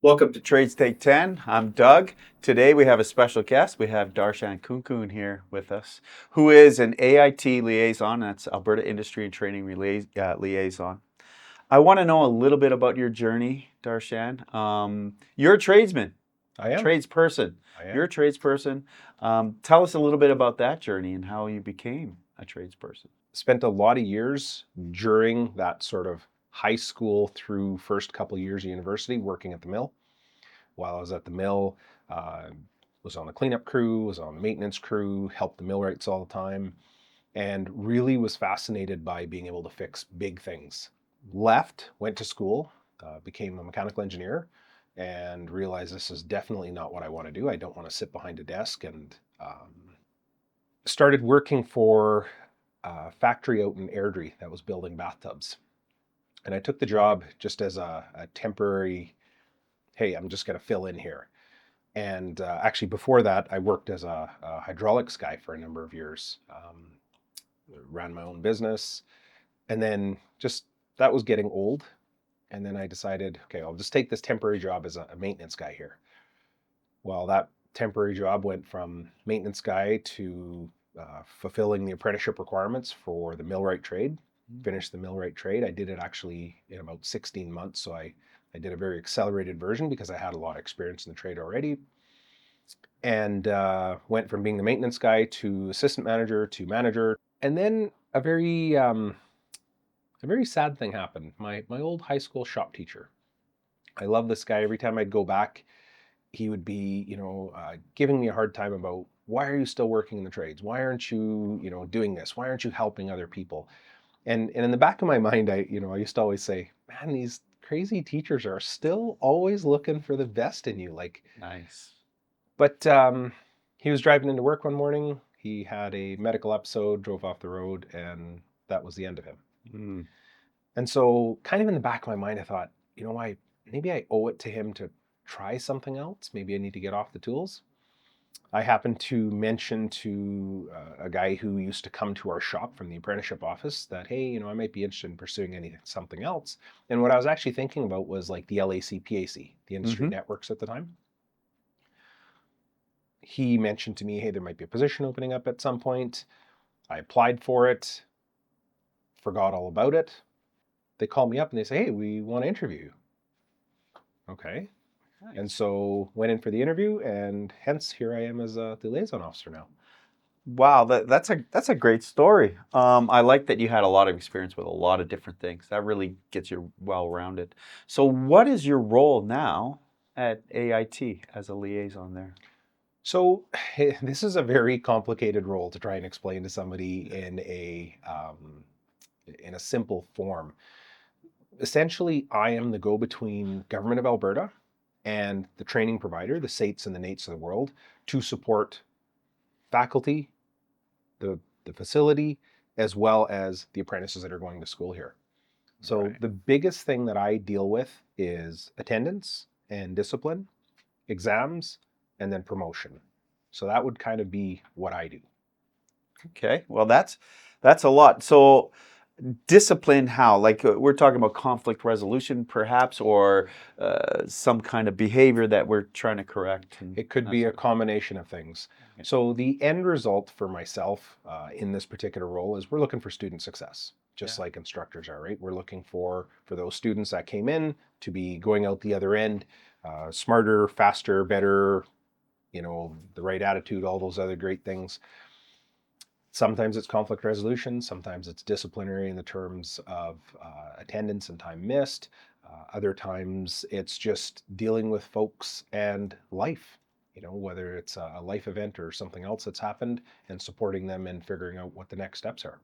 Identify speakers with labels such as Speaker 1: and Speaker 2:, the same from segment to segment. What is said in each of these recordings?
Speaker 1: Welcome to Trades Take 10. I'm Doug. Today we have a special guest. We have Darshan Khunkhun here with us, who is an AIT Liaison. That's Alberta Industry and Training Liaison. I want to know a little bit about your journey, Darshan. You're a tradesman.
Speaker 2: I am.
Speaker 1: Tradesperson.
Speaker 2: I am.
Speaker 1: You're a tradesperson. Tell us a little bit about that journey and how you became a tradesperson.
Speaker 2: Spent a lot of years during that sort of high school through first couple of years of university working at the mill. While I was at the mill, was on the cleanup crew, was on the maintenance crew, helped the millwrights all the time, and really was fascinated by being able to fix big things. Left, went to school, became a mechanical engineer, and realized this is definitely not what I want to do. I don't want to sit behind a desk, and started working for a factory out in Airdrie that was building bathtubs. And I took the job just as a temporary, hey, I'm just going to fill in here. And actually before that, I worked as a hydraulics guy for a number of years. Ran my own business. And then just that was getting old. And then I decided, okay, I'll just take this temporary job as a maintenance guy here. Well, that temporary job went from maintenance guy to fulfilling the apprenticeship requirements for the millwright trade. Finished the millwright trade. I did it actually in about 16 months. So I did a very accelerated version because I had a lot of experience in the trade already. And went from being the maintenance guy to assistant manager to manager. And then a very sad thing happened. My old high school shop teacher. I love this guy. Every time I'd go back, he would be, giving me a hard time about, why are you still working in the trades? Why aren't you, doing this? Why aren't you helping other people? And in the back of my mind, I used to always say, man, these crazy teachers are still always looking for the best in you. Like,
Speaker 1: Nice.
Speaker 2: But he was driving into work one morning. He had a medical episode, drove off the road, and that was the end of him.
Speaker 1: Mm.
Speaker 2: And so kind of in the back of my mind, I thought, maybe I owe it to him to try something else. Maybe I need to get off the tools. I happened to mention to a guy who used to come to our shop from the apprenticeship office that, hey, I might be interested in pursuing something else. And what I was actually thinking about was like the LAC-PAC, the industry networks at the time. He mentioned to me, hey, there might be a position opening up at some point. I applied for it, forgot all about it. They call me up and they say, hey, we want to interview you. Okay. Nice. And so went in for the interview, and hence here I am as the liaison officer now.
Speaker 1: Wow, that's a great story. I like that you had a lot of experience with a lot of different things. That really gets you well-rounded. So what is your role now at AIT as a liaison there?
Speaker 2: So this is a very complicated role to try and explain to somebody in a simple form. Essentially, I am the go-between Government of Alberta and the training provider, the SAITs and the NAITs of the world, to support faculty, the facility, as well as the apprentices that are going to school here. So right. The biggest thing that I deal with is attendance and discipline, exams, and then promotion. So that would kind of be what I do.
Speaker 1: Okay, well that's a lot. So discipline how? Like we're talking about conflict resolution perhaps, or some kind of behavior that we're trying to correct?
Speaker 2: It could be a combination of things. Okay. So the end result for myself in this particular role is we're looking for student success, just like instructors are, right? We're looking for those students that came in to be going out the other end, smarter, faster, better, the right attitude, all those other great things. Sometimes it's conflict resolution. Sometimes it's disciplinary in the terms of attendance and time missed. Other times it's just dealing with folks and life, whether it's a life event or something else that's happened, and supporting them and figuring out what the next steps are.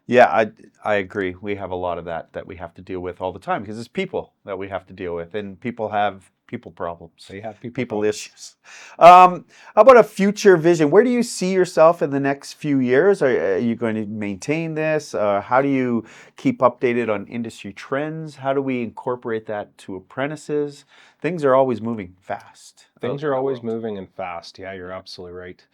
Speaker 1: Yeah, I agree. We have a lot of that we have to deal with all the time because it's people that we have to deal with, and people have people problems.
Speaker 2: They have
Speaker 1: people issues. How about a future vision? Where do you see yourself in the next few years? Are you going to maintain this? How do you keep updated on industry trends? How do we incorporate that to apprentices? Things are always moving fast.
Speaker 2: Things are always moving and fast. Yeah, you're absolutely right.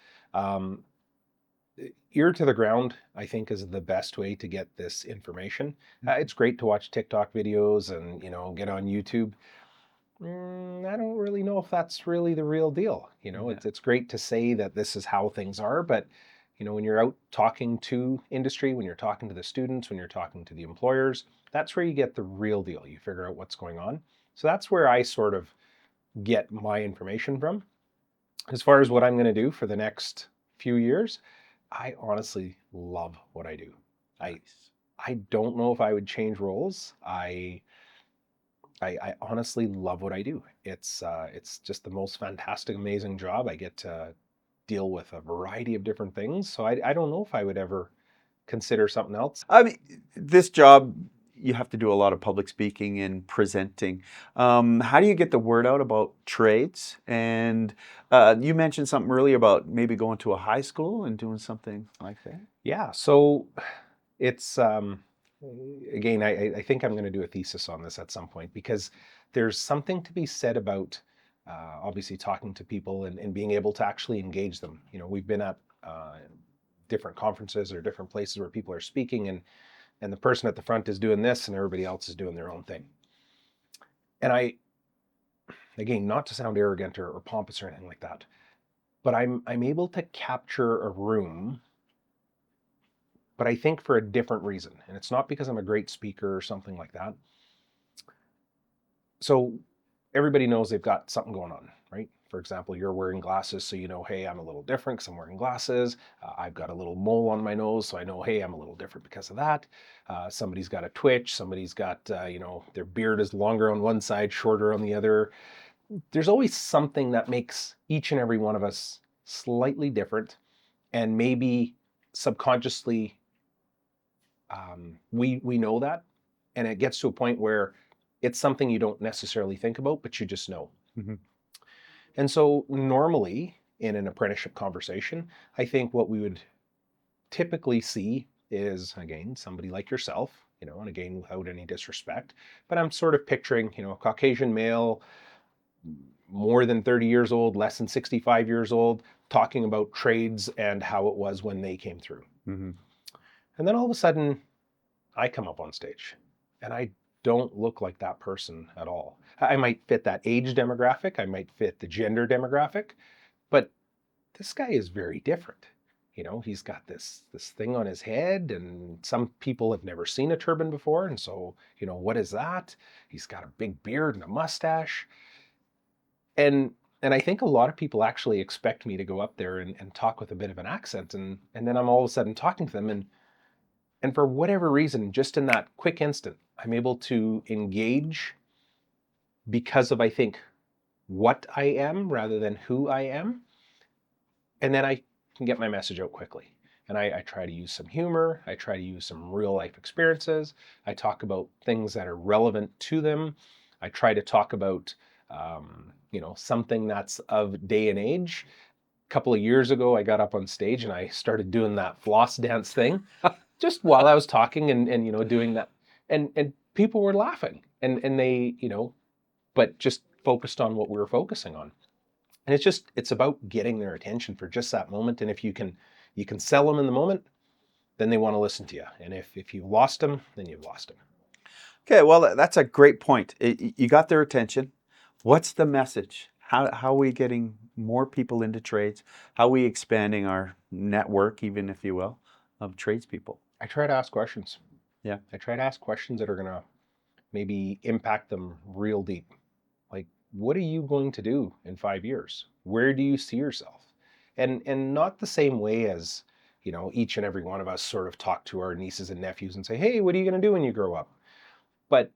Speaker 2: Ear to the ground, I think, is the best way to get this information. It's great to watch TikTok videos and, get on YouTube. I don't really know if that's really the real deal.
Speaker 1: Yeah.
Speaker 2: It's great to say that this is how things are, but when you're out talking to industry, when you're talking to the students, when you're talking to the employers, that's where you get the real deal. You figure out what's going on. So that's where I sort of get my information from. As far as what I'm going to do for the next few years, I honestly love what I do. I
Speaker 1: Nice.
Speaker 2: I don't know if I would change roles. I honestly love what I do. It's just the most fantastic, amazing job. I get to deal with a variety of different things. So I don't know if I would ever consider something else.
Speaker 1: I mean, this job, you have to do a lot of public speaking and presenting. How do you get the word out about trades? And you mentioned something earlier about maybe going to a high school and doing something like that.
Speaker 2: Yeah. So it's again, I think I'm going to do a thesis on this at some point because there's something to be said about obviously talking to people and being able to actually engage them. We've been at different conferences or different places where people are speaking and the person at the front is doing this and everybody else is doing their own thing. And again, not to sound arrogant or pompous or anything like that, but I'm able to capture a room, but I think for a different reason. And it's not because I'm a great speaker or something like that. So everybody knows they've got something going on, right? For example, you're wearing glasses, so hey, I'm a little different because I'm wearing glasses. I've got a little mole on my nose, so I know, hey, I'm a little different because of that. Somebody's got a twitch. Somebody's got, their beard is longer on one side, shorter on the other. There's always something that makes each and every one of us slightly different, and maybe subconsciously we know that, and it gets to a point where it's something you don't necessarily think about, but you just know.
Speaker 1: Mm-hmm.
Speaker 2: And so normally in an apprenticeship conversation, I think what we would typically see is, again, somebody like yourself, and again, without any disrespect, but I'm sort of picturing, a Caucasian male, more than 30 years old, less than 65 years old, talking about trades and how it was when they came through.
Speaker 1: Mm-hmm.
Speaker 2: And then all of a sudden, I come up on stage and I don't look like that person at all. I might fit that age demographic, I might fit the gender demographic, but this guy is very different. He's got this thing on his head, and some people have never seen a turban before, and so, what is that? He's got a big beard and a mustache. And I think a lot of people actually expect me to go up there and talk with a bit of an accent, and then I'm all of a sudden talking to them, and for whatever reason, just in that quick instant, I'm able to engage because of, I think, what I am rather than who I am. And then I can get my message out quickly. And I try to use some humor. I try to use some real life experiences. I talk about things that are relevant to them. I try to talk about, something that's of day and age. A couple of years ago, I got up on stage and I started doing that floss dance thing just while I was talking and doing that. And people were laughing and they, but just focused on what we were focusing on. And it's about getting their attention for just that moment. And if you can sell them in the moment, then they want to listen to you. And if you've lost them, then you've lost them.
Speaker 1: Okay, well, that's a great point. You got their attention. What's the message? How are we getting more people into trades? How are we expanding our network, even if you will, of tradespeople?
Speaker 2: I try to ask questions.
Speaker 1: Yeah.
Speaker 2: I try to ask questions that are going to maybe impact them real deep. Like, what are you going to do in 5 years? Where do you see yourself? And not the same way as, each and every one of us sort of talk to our nieces and nephews and say, hey, what are you going to do when you grow up? But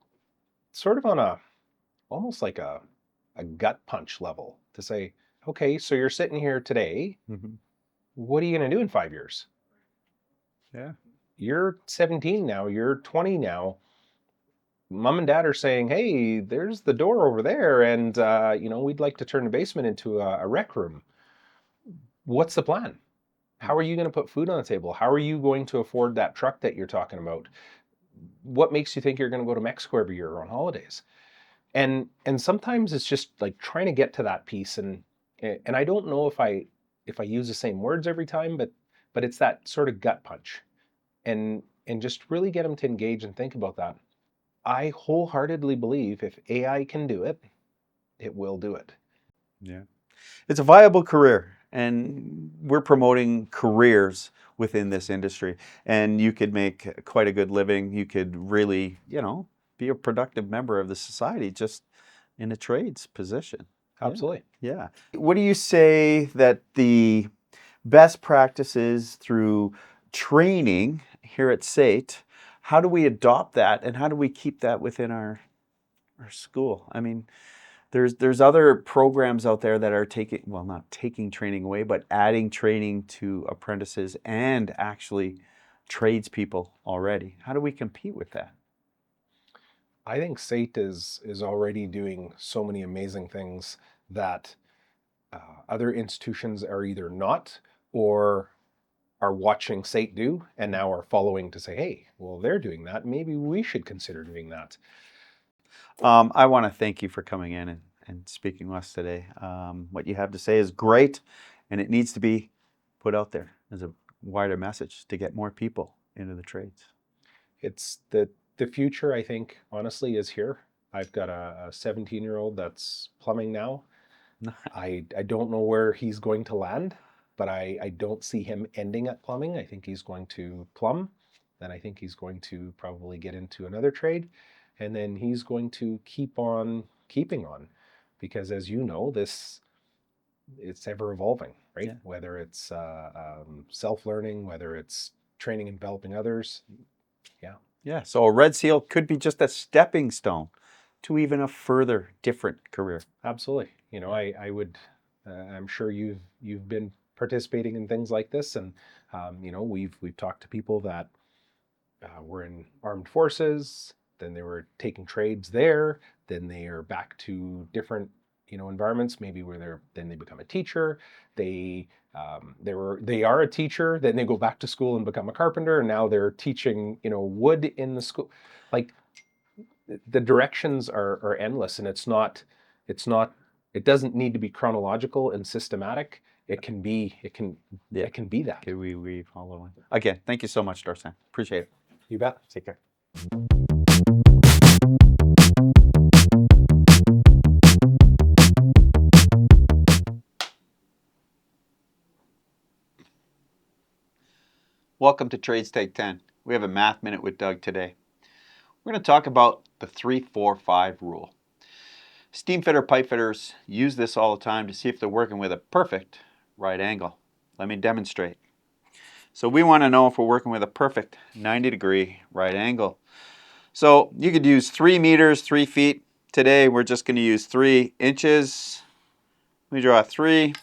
Speaker 2: sort of on almost like a gut punch level to say, okay, so you're sitting here today.
Speaker 1: Mm-hmm.
Speaker 2: What are you going to do in 5 years?
Speaker 1: Yeah.
Speaker 2: You're 17 now, you're 20 now. Mom and dad are saying, hey, there's the door over there. And, we'd like to turn the basement into a rec room. What's the plan? How are you going to put food on the table? How are you going to afford that truck that you're talking about? What makes you think you're going to go to Mexico every year on holidays? And sometimes it's just like trying to get to that piece. And I don't know if I use the same words every time, but it's that sort of gut punch. And just really get them to engage and think about that. I wholeheartedly believe if AI can do it, it will do it.
Speaker 1: Yeah. It's a viable career, and we're promoting careers within this industry, and you could make quite a good living. You could really, be a productive member of the society just in a trades position.
Speaker 2: Absolutely.
Speaker 1: Yeah. What do you say that the best practices through training here at SAIT, how do we adopt that, and how do we keep that within our school? I mean, there's other programs out there that are not taking training away, but adding training to apprentices and actually tradespeople already. How do we compete with that?
Speaker 2: I think SAIT is already doing so many amazing things that other institutions are either not or are watching SAIT do and now are following to say, hey, well, they're doing that. Maybe we should consider doing that.
Speaker 1: I want to thank you for coming in and speaking with us today. What you have to say is great, and it needs to be put out there as a wider message to get more people into the trades.
Speaker 2: It's the future, I think, honestly, is here. I've got a 17-year-old that's plumbing now. I don't know where he's going to land, but I don't see him ending at plumbing. I think he's going to plumb, then I think he's going to probably get into another trade, and then he's going to keep on keeping on, because as you know, it's ever evolving, right?
Speaker 1: Yeah.
Speaker 2: Whether it's self-learning, whether it's training and developing others.
Speaker 1: Yeah, so a red seal could be just a stepping stone to even a further different career.
Speaker 2: Absolutely. I would, I'm sure you've been participating in things like this, and we've talked to people that were in armed forces, then they were taking trades there, then they are back to different environments, maybe where then they become a teacher, they are a teacher, then they go back to school and become a carpenter, and now they're teaching wood in the school. Like, the directions are endless, and it doesn't need to be chronological and systematic. It can be that.
Speaker 1: Okay, we follow it. Again, thank you so much, Darshan. Appreciate it.
Speaker 2: You bet.
Speaker 1: Take care. Welcome to Trades Take 10. We have a Math Minute with Doug today. We're going to talk about the 3-4-5 rule. Steam fitter, pipe fitters use this all the time to see if they're working with a perfect right angle. Let me demonstrate. So we want to know if we're working with a perfect 90-degree right angle. So you could use 3 meters, 3 feet. Today we're just going to use 3 inches. We draw 3,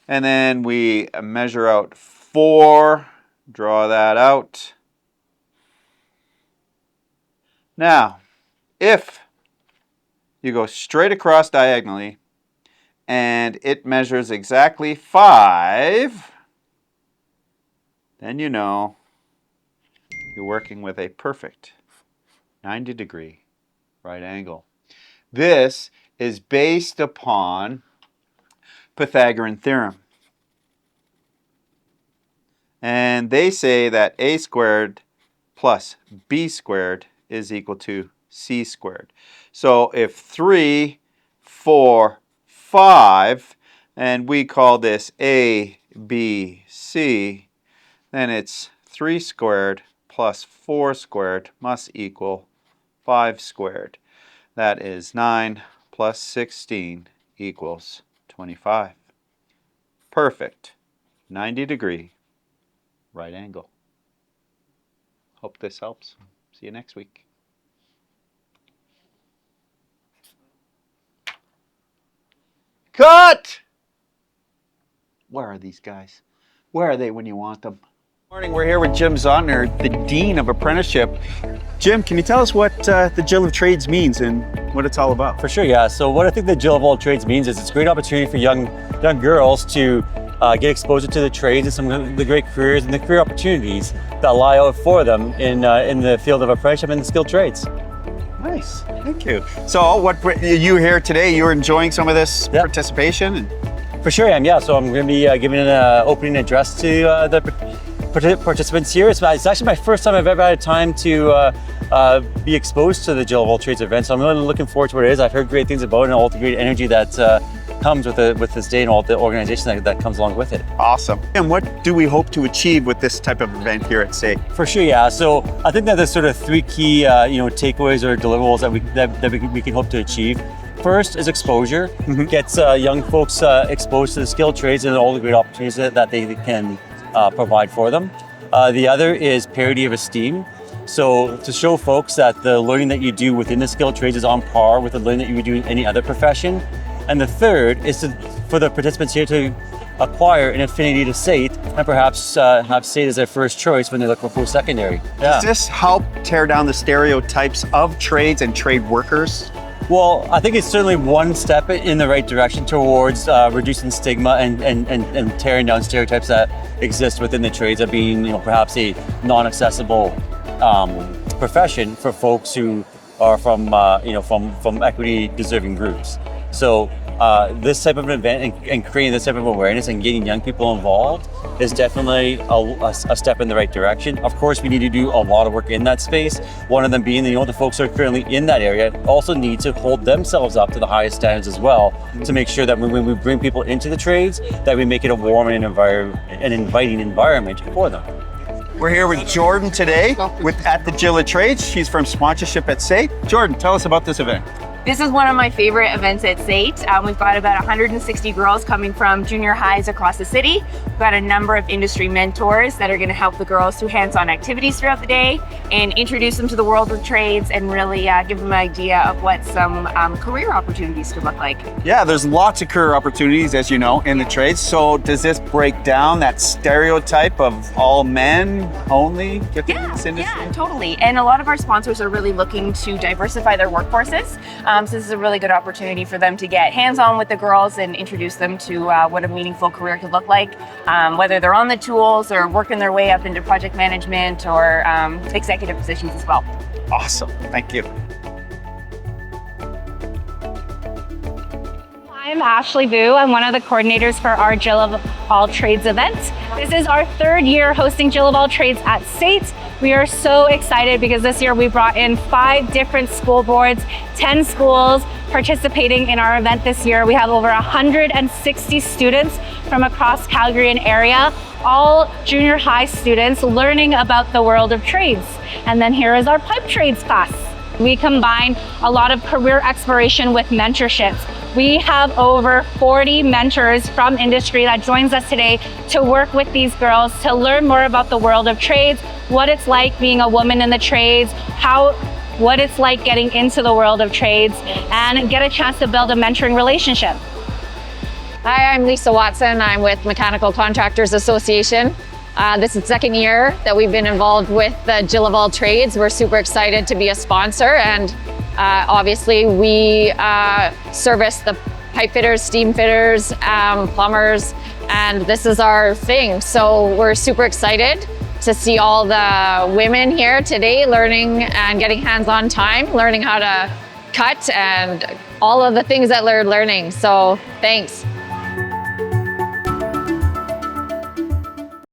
Speaker 1: and then we measure out 4. Draw that out. Now, if you go straight across diagonally and it measures exactly 5, then you know you're working with a perfect 90-degree right angle. This is based upon Pythagorean theorem. And they say that a squared plus b squared is equal to c squared. So if 3, 4, 5, and we call this a, b, c, then it's 3 squared plus 4 squared must equal 5 squared. That is 9 plus 16 equals 25. Perfect 90-degree right angle. Hope this helps. See you next week. Cut! Where are these guys? Where are they when you want them? Morning, we're here with Jim Zondner, the Dean of Apprenticeship. Jim, can you tell us what the Jill of Trades means and what it's all about?
Speaker 3: For sure, yeah. So what I think the Jill of all trades means is it's a great opportunity for young girls to get exposure to the trades and some of the great careers and the career opportunities that lie out for them in the field of apprenticeship and the skilled trades.
Speaker 1: Nice, thank you. So what you here today, you're enjoying some of this participation?
Speaker 3: For sure I am, yeah. So I'm going to be giving an opening address to the participants here. It's actually my first time I've ever had time to be exposed to the Jill of All Trades event. So I'm really looking forward to what it is. I've heard great things about it and all the great energy that comes with this day and all the organization that comes along with it.
Speaker 1: Awesome. And what do we hope to achieve with this type of event here at SAIT?
Speaker 3: For sure, yeah. So I think that there's sort of three key takeaways or deliverables that we can hope to achieve. First is exposure. Gets young folks exposed to the skilled trades and all the great opportunities that they can provide for them. The other is parity of esteem. So to show folks that the learning that you do within the skilled trades is on par with the learning that you would do in any other profession. And the third is for the participants here to acquire an affinity to SAIT and perhaps have SAIT as their first choice when they look for post-secondary. Yeah.
Speaker 1: Does this help tear down the stereotypes of trades and trade workers?
Speaker 3: Well, I think it's certainly one step in the right direction towards reducing stigma and tearing down stereotypes that exist within the trades of being, perhaps a non-accessible profession for folks who are from equity deserving groups. So this type of an event and creating this type of awareness and getting young people involved is definitely a step in the right direction. Of course, we need to do a lot of work in that space. One of them being, the folks who are currently in that area also need to hold themselves up to the highest standards as well to make sure that when we bring people into the trades, that we make it a warm and inviting environment for them.
Speaker 1: We're here with Jordan today at the Jill of Trades. She's from sponsorship at SAIT. Jordan, tell us about this event.
Speaker 4: This is one of my favorite events at SAIT. We've got about 160 girls coming from junior highs across the city. We've got a number of industry mentors that are going to help the girls through hands-on activities throughout the day and introduce them to the world of trades and really give them an idea of what some career opportunities could look like.
Speaker 1: Yeah, there's lots of career opportunities, as you know, in the trades. So does this break down that stereotype of all men only getting in this industry?
Speaker 4: Yeah, totally. And a lot of our sponsors are really looking to diversify their workforces. So this is a really good opportunity for them to get hands-on with the girls and introduce them to what a meaningful career could look like, whether they're on the tools or working their way up into project management or executive positions as well.
Speaker 1: Awesome, thank you.
Speaker 5: I'm Ashley Vu. I'm one of the coordinators for our Jill of All Trades event. This is our third year hosting Jill of All Trades at SAIT. We are so excited because this year we brought in 5 different school boards, 10 schools participating in our event this year. We have over 160 students from across Calgary and area, all junior high students learning about the world of trades. And then here is our pipe trades class. We combine a lot of career exploration with mentorships. We have over 40 mentors from industry that joins us today to work with these girls to learn more about the world of trades, what it's like being a woman in the trades, what it's like getting into the world of trades, and get a chance to build a mentoring relationship.
Speaker 6: Hi, I'm Lisa Watson. I'm with Mechanical Contractors Association. This is the second year that we've been involved with the Jill of All Trades. We're super excited to be a sponsor, and obviously we service the pipe fitters, steam fitters, plumbers, and this is our thing. So we're super excited to see all the women here today learning and getting hands-on time, learning how to cut and all of the things that they're learning. So thanks.